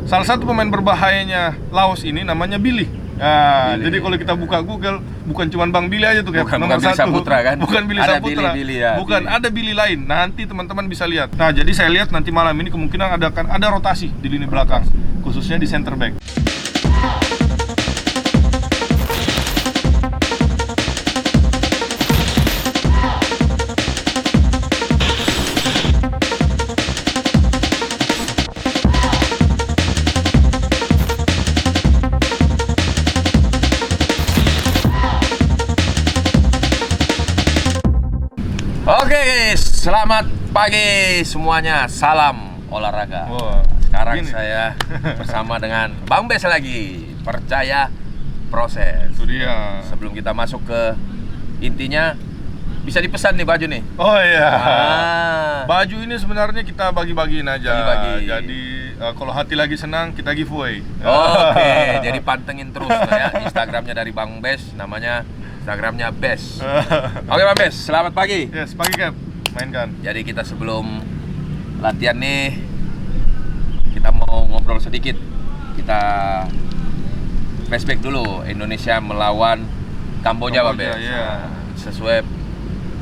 Salah satu pemain berbahayanya Laos ini namanya Billy. Nah, jadi kalau kita buka Google, bukan cuma Bang Billy aja tuh kan, nomor Billy 1. Saputra kan? Bukan Billy ada Saputra. Billy, ya, bukan, Billy. ada Billy lain. Nanti teman-teman bisa lihat. Nah, jadi saya lihat nanti malam ini kemungkinan akan ada rotasi di lini belakang, khususnya di center back. Oke, selamat pagi semuanya. Salam olahraga. Sekarang gini. saya bersama dengan Bang Bes lagi. Percaya proses. Itu dia. Sebelum kita masuk ke intinya, bisa dipesan nih baju nih. Oh iya. Baju ini sebenarnya kita bagi-bagiin aja. Bagi-bagi. Jadi kalau hati lagi senang kita giveaway. Oke, jadi pantengin terus ya Instagramnya dari Bang Bes, namanya Instagramnya Bes. Oke Bang Bes, selamat pagi. Yes, pagi Cap. Mainkan. Jadi kita sebelum latihan nih, kita mau ngobrol sedikit. Kita flashback dulu Indonesia melawan Kamboja Bang Bes. Iya. Sesuai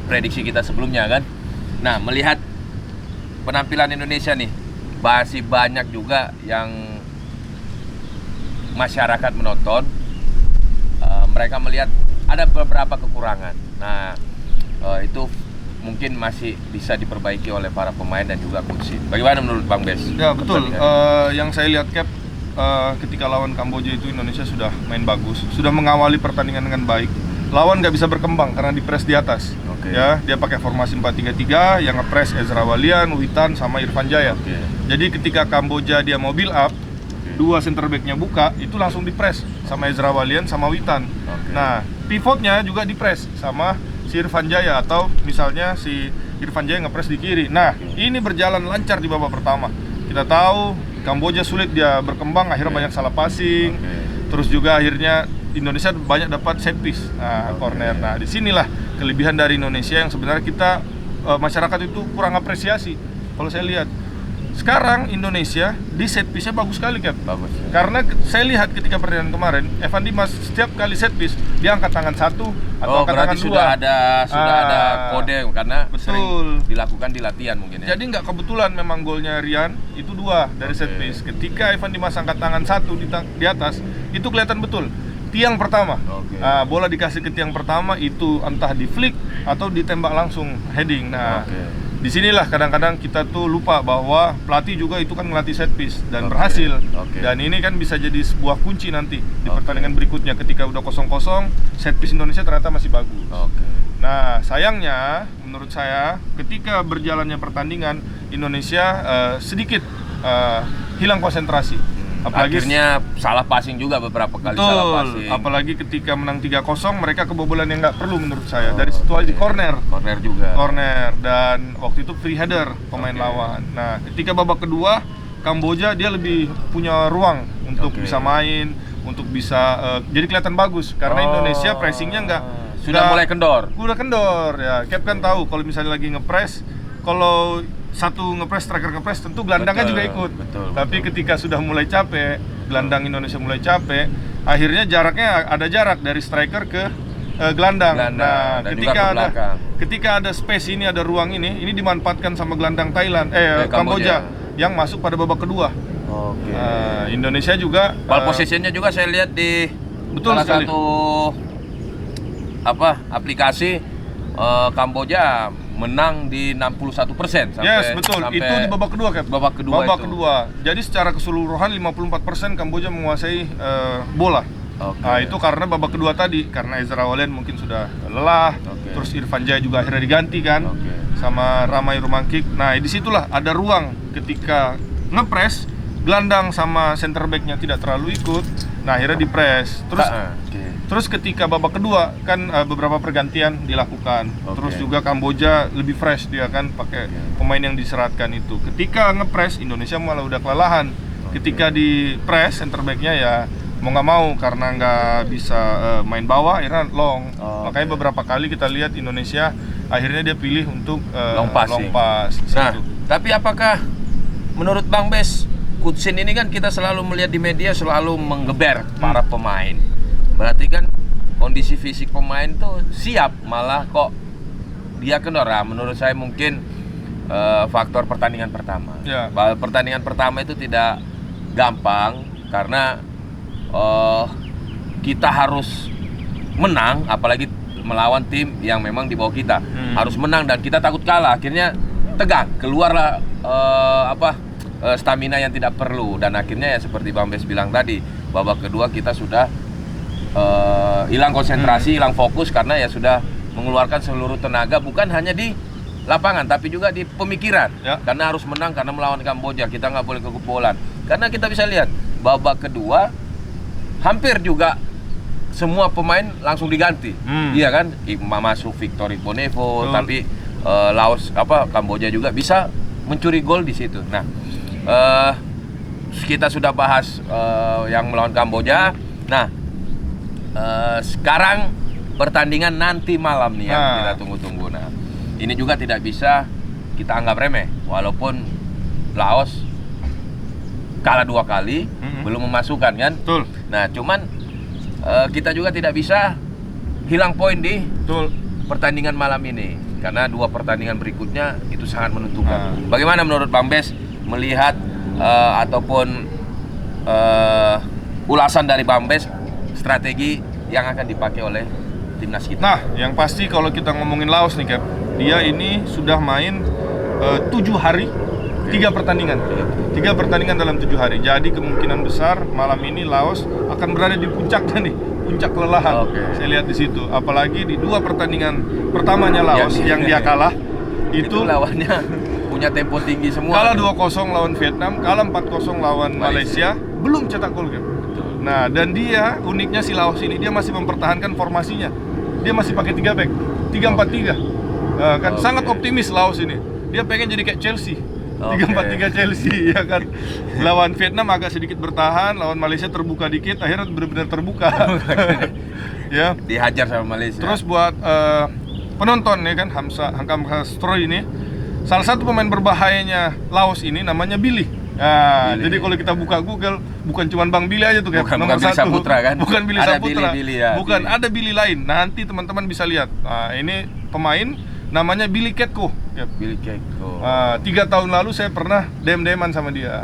prediksi kita sebelumnya kan. Nah, melihat penampilan Indonesia nih, masih banyak juga yang masyarakat menonton, mereka melihat ada beberapa kekurangan. Nah, itu mungkin masih bisa diperbaiki oleh para pemain dan juga coach. Bagaimana menurut Bang Bes? Ya betul. Yang saya lihat Cap, ketika lawan Kamboja itu Indonesia sudah main bagus, sudah mengawali pertandingan dengan baik. Lawan nggak bisa berkembang karena dipres di atas. Ya, dia pakai formasi 4-3-3 yang ngepres Ezra Walian, Witan sama Irfan Jaya. Jadi ketika Kamboja dia mau build up, dua center back-nya buka, itu langsung dipres sama Ezra Walian sama Witan. Nah, pivotnya juga dipres sama si Irfan Jaya, atau misalnya si Irfan Jaya ngepres di kiri. Nah, ini berjalan lancar di babak pertama. Kita tahu Kamboja sulit dia berkembang, akhirnya banyak salah passing. Terus juga akhirnya Indonesia banyak dapat set piece, corner. Nah, disinilah kelebihan dari Indonesia yang sebenarnya kita masyarakat itu kurang apresiasi. Kalau saya lihat sekarang Indonesia di set piece-nya bagus sekali Cap. Bagus. Karena saya lihat ketika pertandingan kemarin, Evan Dimas setiap kali set piece dia angkat tangan satu atau angkat tangan dua. Sudah ada kode karena betul. Sering dilakukan di latihan mungkin ya. Jadi nggak kebetulan memang golnya Rian itu dua dari set piece. Ketika Evan Dimas angkat tangan satu di atas, itu kelihatan betul. Tiang pertama, bola dikasih ke tiang pertama itu entah di flick atau ditembak langsung heading. Nah, disinilah kadang-kadang kita tuh lupa bahwa pelatih juga itu kan ngelatih set piece dan berhasil. Dan ini kan bisa jadi sebuah kunci nanti di pertandingan berikutnya ketika udah 0-0, set piece Indonesia ternyata masih bagus. Nah, sayangnya menurut saya ketika berjalannya pertandingan Indonesia sedikit hilang konsentrasi. Apalagi akhirnya salah passing juga beberapa kali. Salah passing. Apalagi ketika menang 3-0 mereka kebobolan yang nggak perlu menurut saya. Dari situ aja corner juga. Corner, dan waktu itu free header pemain lawan. Nah, ketika babak kedua Kamboja dia lebih punya ruang untuk bisa main, untuk bisa jadi kelihatan bagus karena Indonesia pressingnya sudah mulai kendor. Udah kendor ya. Cap kan tahu kalau misalnya lagi ngepres, kalau satu ngepres, striker ngepres, tentu gelandangnya juga ikut. Tapi ketika sudah mulai capek, gelandang Indonesia mulai capek, akhirnya jaraknya ada jarak dari striker ke gelandang. Nah, ketika ada space ini, ada ruang ini dimanfaatkan sama gelandang Kamboja yang masuk pada babak kedua. Indonesia juga ball positionnya juga saya lihat di salah satu aplikasi Kamboja menang di 61% sampai itu di babak kedua, Cap. Babak kedua. Jadi secara keseluruhan 54% Kamboja menguasai bola. Nah, itu karena babak kedua tadi, karena Ezra Walian mungkin sudah lelah, terus Irfan Jaya juga akhirnya diganti kan, sama Ramai Rumangkik. Nah, disitulah ada ruang ketika ngepres, gelandang sama center back-nya tidak terlalu ikut, nah akhirnya dipres. Terus ketika babak kedua kan beberapa pergantian dilakukan. Terus juga Kamboja lebih fresh, dia kan pakai pemain yang diseratkan itu. Ketika ngepres Indonesia malah udah kelelahan. Ketika di press center back-nya ya mau nggak mau karena nggak bisa main bawah, akhirnya long. Makanya beberapa kali kita lihat Indonesia akhirnya dia pilih untuk long pass. Nah, tapi apakah menurut Bang Bes Coach Shin ini kan kita selalu melihat di media selalu menggeber para pemain. Berarti kan kondisi fisik pemain tuh siap, malah kok dia kendor. Menurut saya mungkin faktor pertandingan pertama. Ya. Pertandingan pertama itu tidak gampang karena kita harus menang, apalagi melawan tim yang memang di bawah kita. Harus menang dan kita takut kalah. Akhirnya tegang, keluarlah stamina yang tidak perlu, dan akhirnya ya seperti Bang Bes bilang tadi, babak kedua kita sudah hilang konsentrasi, hilang fokus karena ya sudah mengeluarkan seluruh tenaga bukan hanya di lapangan tapi juga di pemikiran. Karena harus menang, karena melawan Kamboja kita nggak boleh kebobolan. Karena kita bisa lihat babak kedua hampir juga semua pemain langsung diganti. Iya kan? Masuk Victor Iponevo, tapi Laos Kamboja juga bisa mencuri gol di situ. Nah, kita sudah bahas yang melawan Kamboja. Nah, sekarang pertandingan nanti malam nih yang kita tunggu-tunggu. Nah, ini juga tidak bisa kita anggap remeh, walaupun Laos kalah 2 kali, belum memasukkan kan. Betul. Nah, cuman kita juga tidak bisa hilang poin di pertandingan malam ini, karena 2 pertandingan berikutnya itu sangat menentukan. Bagaimana menurut Bang Bes melihat ataupun ulasan dari Bang Bes strategi yang akan dipakai oleh timnas kita? Nah, yang pasti kalau kita ngomongin Laos nih Cap, dia ini sudah main 7 hari 3 pertandingan. 3 pertandingan dalam 7 hari. Jadi kemungkinan besar malam ini Laos akan berada di puncaknya nih, puncak kelelahan. Saya lihat di situ. Apalagi di 2 pertandingan pertamanya Laos yang dia kalah itu lawannya punya tempo tinggi semua. Kalah 2-0 lawan Vietnam, kalah 4-0 lawan Malaysia, belum cetak gol kan. Nah, dan dia uniknya si Laos ini dia masih mempertahankan formasinya. Dia masih pakai 3 back, 3-4-3. Kan sangat optimis Laos ini. Dia pengen jadi kayak Chelsea. 3-4-3 Chelsea ya kan. Lawan Vietnam agak sedikit bertahan, lawan Malaysia terbuka dikit, akhirnya benar-benar terbuka. Ya, dihajar sama Malaysia. Terus buat penonton ya kan, Hangkam Castro ini salah satu pemain berbahayanya Laos ini namanya Billy. Nah, jadi kalau kita buka Google bukan cuma Bang Billy aja tuh kan, nomor 1. Saputra, kan? Bukan Billy Saputra. Billy, ya, bukan, Billy. ada Billy lain. Nanti teman-teman bisa lihat. Nah, ini pemain namanya Billy Ketko. Billy Ketko. 3 tahun lalu saya pernah dem-deman sama dia.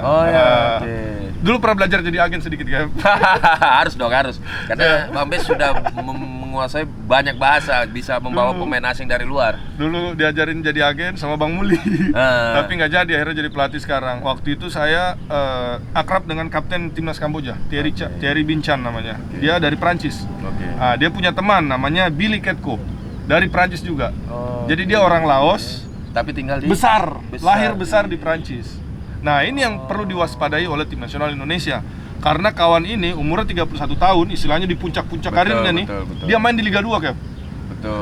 Dulu pernah belajar jadi agen sedikit kan. Harus dong, harus. Karena Bang Bes sudah menguasai banyak bahasa, bisa membawa pemain asing dari luar. Dulu diajarin jadi agen sama Bang Muli. Tapi nggak jadi, akhirnya jadi pelatih sekarang. Waktu itu saya akrab dengan kapten timnas Kamboja, Thierry Binchan namanya. Dia dari Prancis. Dia punya teman namanya Billy Ketko, dari Prancis juga. Jadi dia orang Laos, tapi tinggal di lahir besar di Prancis. Nah, ini yang perlu diwaspadai oleh tim nasional Indonesia. Karena kawan ini umurnya 31 tahun, istilahnya di puncak-puncak karirnya nih. Dia main di Liga 2, Cap.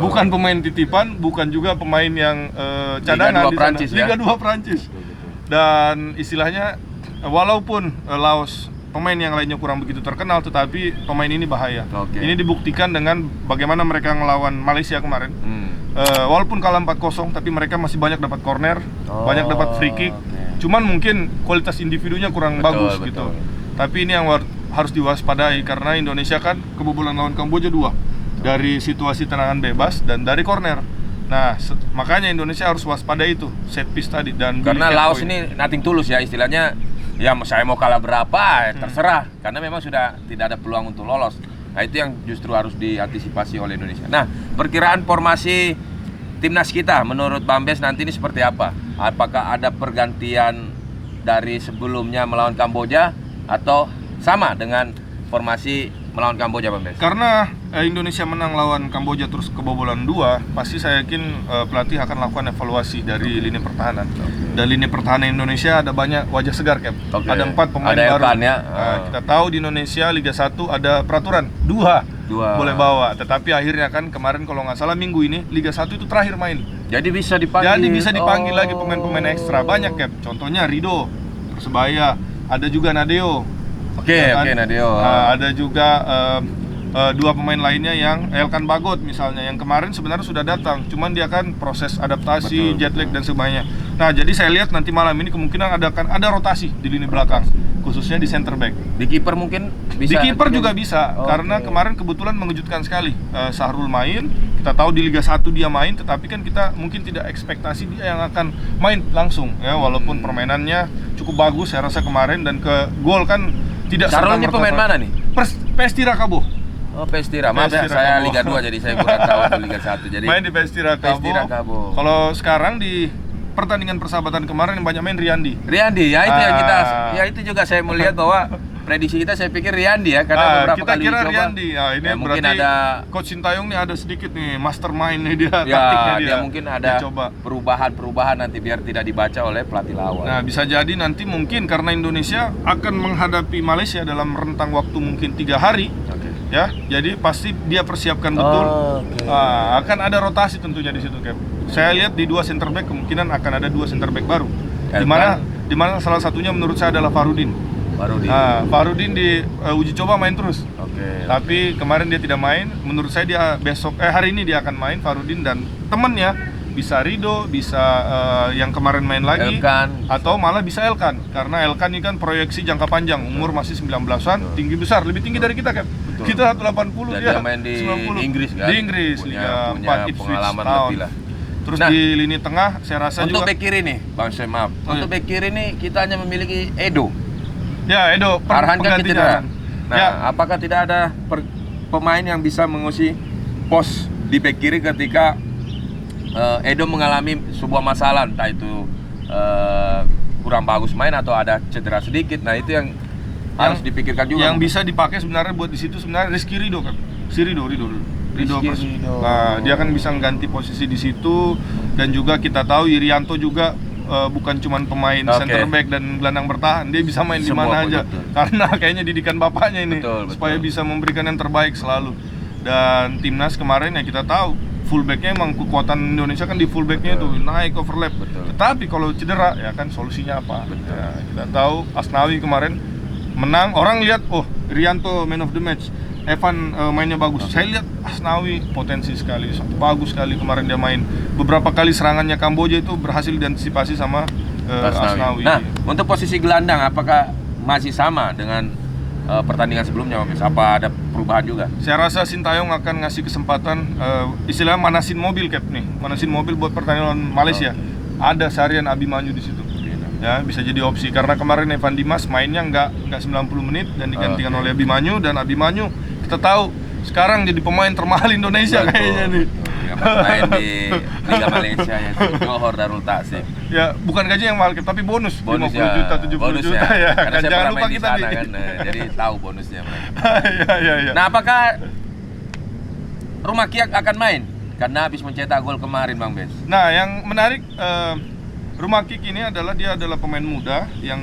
Bukan pemain titipan, bukan juga pemain yang cadangan di sana. Liga 2 Prancis. Dan istilahnya walaupun Laos pemain yang lainnya kurang begitu terkenal, tetapi pemain ini bahaya. Ini dibuktikan dengan bagaimana mereka ngelawan Malaysia kemarin. Walaupun kalah 4-0, tapi mereka masih banyak dapat corner, banyak dapat free kick. Cuman mungkin kualitas individunya kurang bagus gitu. Tapi ini yang harus diwaspadai, karena Indonesia kan kebobolan lawan Kamboja 2 dari situasi tendangan bebas dan dari corner. Nah, makanya Indonesia harus waspadai itu set piece tadi. Dan karena Laos ini nothing tulus ya, istilahnya ya saya mau kalah berapa terserah, karena memang sudah tidak ada peluang untuk lolos. Nah, itu yang justru harus diantisipasi oleh Indonesia. Nah, perkiraan formasi timnas kita menurut Bang Bes nanti ini seperti apa? Apakah ada pergantian dari sebelumnya melawan Kamboja atau sama dengan formasi melawan Kamboja, Bang Bes? Karena Indonesia menang lawan Kamboja terus kebobolan 2, pasti saya yakin pelatih akan lakukan evaluasi dari lini pertahanan. Dan lini pertahanan Indonesia ada banyak wajah segar, Cap. Ada 4 pemain baru. Kita tahu di Indonesia Liga 1 ada peraturan 2 boleh bawa, tetapi akhirnya kan kemarin kalau nggak salah minggu ini Liga 1 itu terakhir main. Jadi bisa dipanggil. Lagi pemain-pemain ekstra banyak, Cap. Contohnya Rido Persebaya, ada juga Nadeo. Nadeo. Ada juga 2 pemain lainnya yang Elkan Bagot misalnya, yang kemarin sebenarnya sudah datang, cuman dia kan proses adaptasi, jet lag dan sebagainya. Nah, jadi saya lihat nanti malam ini kemungkinan akan ada rotasi di lini belakang, khususnya di center back. Di kiper mungkin bisa. Di kiper juga bisa, karena kemarin kebetulan mengejutkan sekali. Sahrul main, kita tahu di Liga 1 dia main, tetapi kan kita mungkin tidak ekspektasi dia yang akan main langsung ya, walaupun permainannya cukup bagus saya rasa kemarin, dan ke gol kan tidak Sahrul ini pemain mana nih? PS Tirakabo. Oh, PS Tira. Maaf ya, saya Liga 2 jadi saya kurang tahu untuk Liga 1. Jadi main di PS Tirakabo. Kalau sekarang di pertandingan persahabatan kemarin yang banyak main Riyandi, ya itu yang kita, ya itu juga saya melihat bahwa prediksi kita, saya pikir Riyandi ya, karena beberapa kita kali kira dicoba. Riyandi. Nah, ini ya, mungkin berarti ada Coach Sintayong nih ada sedikit nih mastermind nih dia, ya, taktiknya dia mungkin ada coba perubahan nanti biar tidak dibaca oleh pelatih lawan. Nah, bisa jadi nanti mungkin karena Indonesia akan menghadapi Malaysia dalam rentang waktu mungkin 3 hari. Ya, jadi pasti dia persiapkan betul. Akan ada rotasi tentunya di situ, Cap. Saya lihat di 2 center back kemungkinan akan ada 2 center back baru. Di mana salah satunya menurut saya adalah Farudin. Farudin di uji coba main terus. Tapi kemarin dia tidak main. Menurut saya dia hari ini dia akan main, Farudin, dan temannya bisa Rido, bisa yang kemarin main lagi, Elkan, atau malah bisa Elkan, karena Elkan ini kan proyeksi jangka panjang, umur masih 19-an, tinggi besar, lebih tinggi dari kita, Cap. Kita 180, dia main di 90. Inggris kan? Di Inggris, Liga 4, pengalaman lebih lah. Terus di lini tengah, saya rasa untuk juga bek kiri nih, Bang Syed, maaf. Untuk bek kiri nih kita hanya memiliki Edo. Ya, Edo, Arhan kan cedera. Nah, ya. apakah tidak ada pemain yang bisa mengisi pos di bek kiri ketika Edo mengalami sebuah masalah, entah itu kurang bagus main atau ada cedera sedikit? Nah, itu yang harus dipikirkan juga. Yang bisa dipakai sebenarnya buat di situ sebenarnya Rizky Ridho, kan? Ridho. Nah, dia kan bisa mengganti posisi di situ, dan juga kita tahu Irianto juga bukan cuma pemain center back dan gelandang bertahan, dia bisa main di mana aja. Karena kayaknya didikan bapaknya ini, supaya bisa memberikan yang terbaik selalu. Dan timnas kemarin ya kita tahu fullbacknya emang kekuatan Indonesia kan di fullbacknya itu naik overlap. Tetapi kalau cedera ya kan solusinya apa? Ya, kita tahu Asnawi kemarin menang, orang lihat Irianto man of the match, Evan mainnya bagus. Saya lihat Asnawi potensi sekali, bagus sekali kemarin dia main. Beberapa kali serangannya Kamboja itu berhasil diantisipasi sama Asnawi. Nah, untuk posisi gelandang apakah masih sama dengan pertandingan sebelumnya, Mas? Apa ada perubahan juga? Saya rasa Sintayong akan ngasih kesempatan istilahnya manasin mobil, Cap nih. Manasin mobil buat pertandingan Malaysia. Ada Sarian Abimanyu di situ. Ya, bisa jadi opsi karena kemarin Evan Dimas mainnya nggak 90 menit dan digantikan oleh Abimanyu, dan Abimanyu kita tahu sekarang jadi pemain termahal Indonesia kayaknya nih. Main di Liga Malaysia yaitu Johor Darul Ta'zim. Ya, bukan gaji yang mahal, tapi bonus 50 juta, 70 juta ya. Karena kan jangan lupa kita nih. Kan, jadi tahu bonusnya mereka. Ya. Nah, apakah Rumah Kiak akan main? Karena habis mencetak gol kemarin, Bang Bes. Nah, yang menarik Rumah Kick ini dia adalah pemain muda yang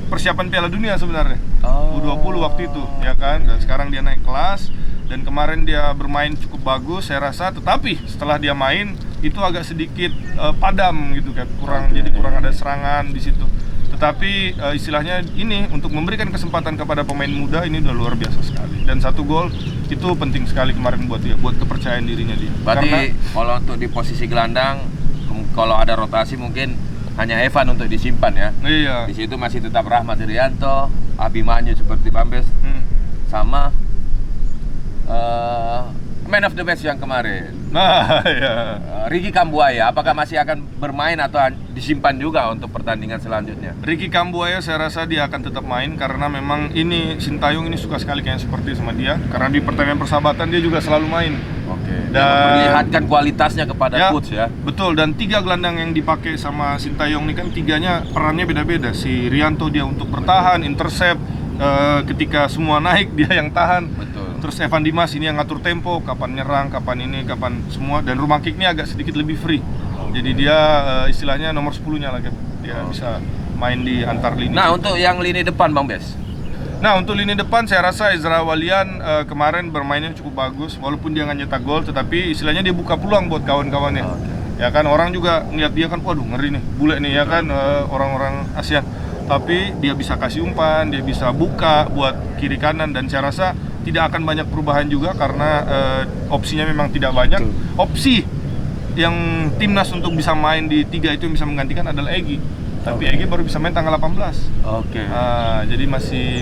persiapan Piala Dunia sebenarnya. U20 waktu itu, ya kan? Dan sekarang dia naik kelas, dan kemarin dia bermain cukup bagus saya rasa, tetapi setelah dia main itu agak sedikit padam gitu kan, jadi kurang ada serangan di situ. Tetapi istilahnya ini untuk memberikan kesempatan kepada pemain muda ini udah luar biasa sekali. Dan 1 gol itu penting sekali kemarin buat dia, buat kepercayaan dirinya dia. Berarti kalau untuk di posisi gelandang, kalau ada rotasi mungkin hanya Evan untuk disimpan ya. Iya. Di situ masih tetap Rahmat Irianto, Abimanyu seperti Bambes, sama man of the match yang kemarin. Nah, ya. Ricky Kambuaya, apakah masih akan bermain atau disimpan juga untuk pertandingan selanjutnya? Ricky Kambuaya saya rasa dia akan tetap main karena memang ini Sintayong ini suka sekali kayak seperti sama dia, karena di pertandingan persahabatan dia juga selalu main. Dan memperlihatkan kualitasnya kepada coach ya. Betul, dan 3 gelandang yang dipakai sama Sintayong ini kan 3-nya perannya beda-beda. Si Rianto dia untuk bertahan, intercept, ketika semua naik dia yang tahan. Terus Evan Dimas ini yang ngatur tempo, kapan nyerang, kapan ini, kapan semua. Dan Rumah Kick ini agak sedikit lebih free. Jadi dia istilahnya nomor 10-nya lah, dia bisa main di antar lini. Nah, untuk yang lini depan, Bang Bes. Nah, untuk lini depan saya rasa Ezra Walian kemarin bermainnya cukup bagus, walaupun dia nggak nyetak gol, tetapi istilahnya dia buka peluang buat kawan-kawannya. Ya kan, orang juga ngeliat dia kan, waduh ngeri nih, bule nih ya kan, orang-orang ASEAN. Tapi dia bisa kasih umpan, dia bisa buka buat kiri kanan, dan saya rasa tidak akan banyak perubahan juga karena opsinya memang tidak banyak. Opsi yang timnas untuk bisa main di 3 itu yang bisa menggantikan adalah Egy. Tapi Egy baru bisa main tanggal 18. Oke. Jadi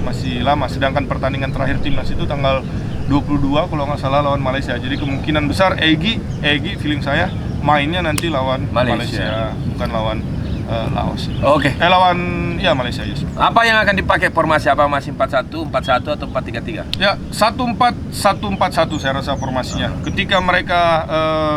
masih lama. Sedangkan pertandingan terakhir timnas itu tanggal 22 kalau nggak salah lawan Malaysia. Jadi kemungkinan besar Egy feeling saya mainnya nanti lawan Malaysia bukan lawan Laos. Oke. Lawan Malaysia, yes. Apa yang akan dipakai formasi apa, masih 4-1, 4-1 atau 4-3-3? Ya, 1-4-1 saya rasa formasinya. Ketika mereka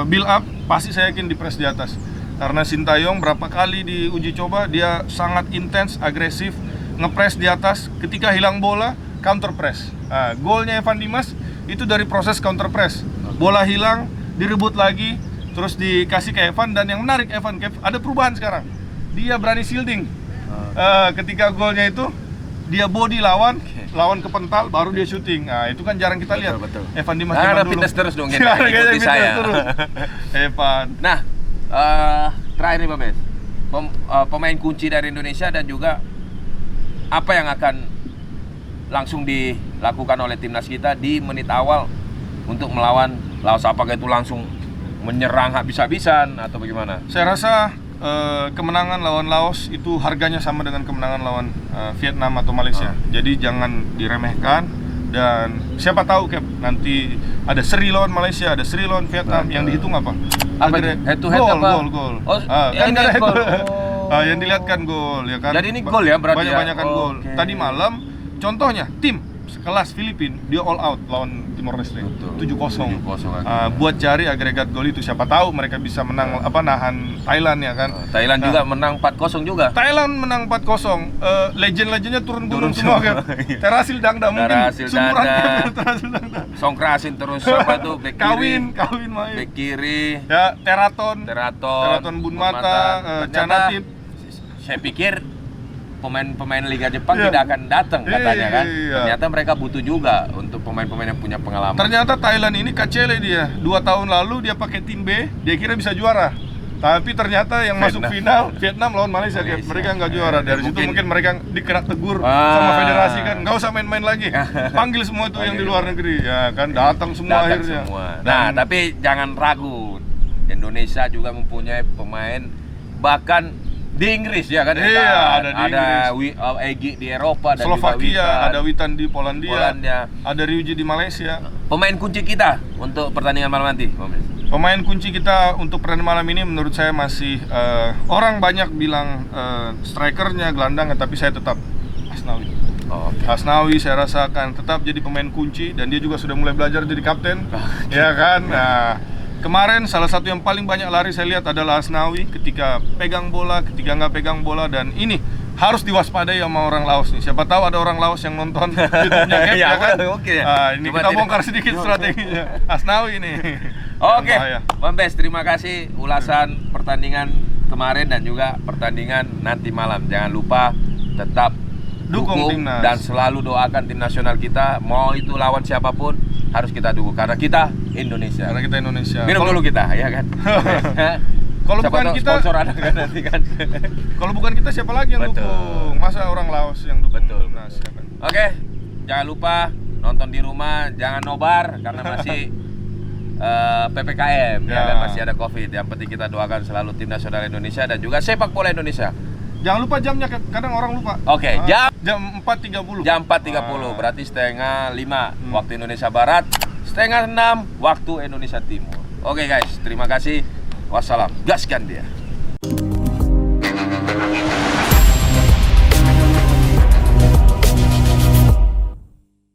build up, pasti saya yakin di press di atas. Karena Sintayong berapa kali diuji coba, dia sangat intens, agresif, ngepress di atas. Ketika hilang bola, counter press. Nah, golnya Evan Dimas itu dari proses counter press. Bola hilang, direbut lagi, terus dikasih ke Evan, dan yang menarik Evan, ada perubahan sekarang. Dia berani shielding. Ketika golnya itu dia body lawan kepental, baru dia shooting. Nah, itu kan jarang kita lihat. Betul. Evan Dimas ada dulu. fitness terus dong, ikuti saya. Evan. Nah, terakhir nih Pak Bes, pemain kunci dari Indonesia dan juga apa yang akan langsung dilakukan oleh timnas kita di menit awal untuk melawan Laos? Apakah itu langsung menyerang habis-habisan atau bagaimana? Saya rasa kemenangan lawan Laos itu harganya sama dengan kemenangan lawan Vietnam atau Malaysia. Jadi jangan diremehkan, dan siapa tahu nanti ada seri lawan Malaysia, ada seri lawan Vietnam. Yang dihitung apa? Head to head apa? Gol. Yang dilihat gol. Yang dilihat kan gol, ya kan. Jadi ini gol ya berarti. Banyak-banyakan gol. Okay. Tadi malam contohnya tim sekelas Filipina, dia all out lawan Timor Leste 7-0. Buat cari agregat gol itu, siapa tahu mereka bisa menang nahan Thailand, ya kan. Thailand juga menang 4-0 juga. Thailand menang 4-0. Legend-legendnya turun gunung semua kan. Terasil Dangda mungkin sumuran Terasil Dangda. Songkrasin terus apa tuh, bek kiri. Kawin main. Bek kiri. Ya, Teraton Bunmata, Canatip. Saya pikir pemain-pemain Liga Jepang tidak akan datang katanya kan. Ternyata mereka butuh juga untuk pemain-pemain yang punya pengalaman. Ternyata Thailand ini kacele dia. 2 tahun lalu dia pakai tim B, dia kira bisa juara. Tapi ternyata yang masuk final Vietnam lawan Malaysia. Mereka nggak juara. Dari situ mungkin mereka dikena tegur sama federasi kan, nggak usah main-main lagi. Panggil semua itu yang di luar negeri, ya kan, datang semua akhirnya. Nah, tapi jangan ragu. Indonesia juga mempunyai pemain bahkan di Inggris, ya kan? Ada Egy di Eropa, dan Slovakia, ada Witan di Polandia, ada Ryuji di Malaysia. Pemain kunci kita untuk pertandingan malam nanti, pemain kunci kita untuk pertandingan malam ini menurut saya masih orang banyak bilang strikernya, gelandangnya, tapi saya tetap Asnawi. Asnawi saya rasa akan tetap jadi pemain kunci, dan dia juga sudah mulai belajar jadi kapten, ya kan. Nah, kemarin salah satu yang paling banyak lari saya lihat adalah Asnawi ketika pegang bola, ketika nggak pegang bola, dan ini harus diwaspadai sama orang Laos nih. Siapa tahu ada orang Laos yang nonton YouTube-nya Cap, ya kan? Ini kita bongkar sedikit strateginya Asnawi nih. Oke, Bang Bes, terima kasih ulasan pertandingan kemarin dan juga pertandingan nanti malam. Jangan lupa tetap dukung timnas dan selalu doakan tim nasional kita. Mau itu lawan siapapun harus kita dukung karena kita Indonesia. Minum dulu kita, ya kan? Kalau bukan kita, sponsor ada kan nanti kan. Kalau bukan kita, siapa lagi yang dukung? Masa orang Laos yang dukung timnas, ya kan? Oke, jangan lupa nonton di rumah, jangan nobar karena masih PPKM, ya kan, masih ada COVID. Yang penting kita doakan selalu tim nasional Indonesia dan juga sepak bola Indonesia. Jangan lupa jamnya, kadang orang lupa. Oke, jam 4.30. Jam 4.30, berarti setengah 5 waktu Indonesia Barat, setengah 6 waktu Indonesia Timur. Oke guys, terima kasih. Wassalam. Gaskan dia.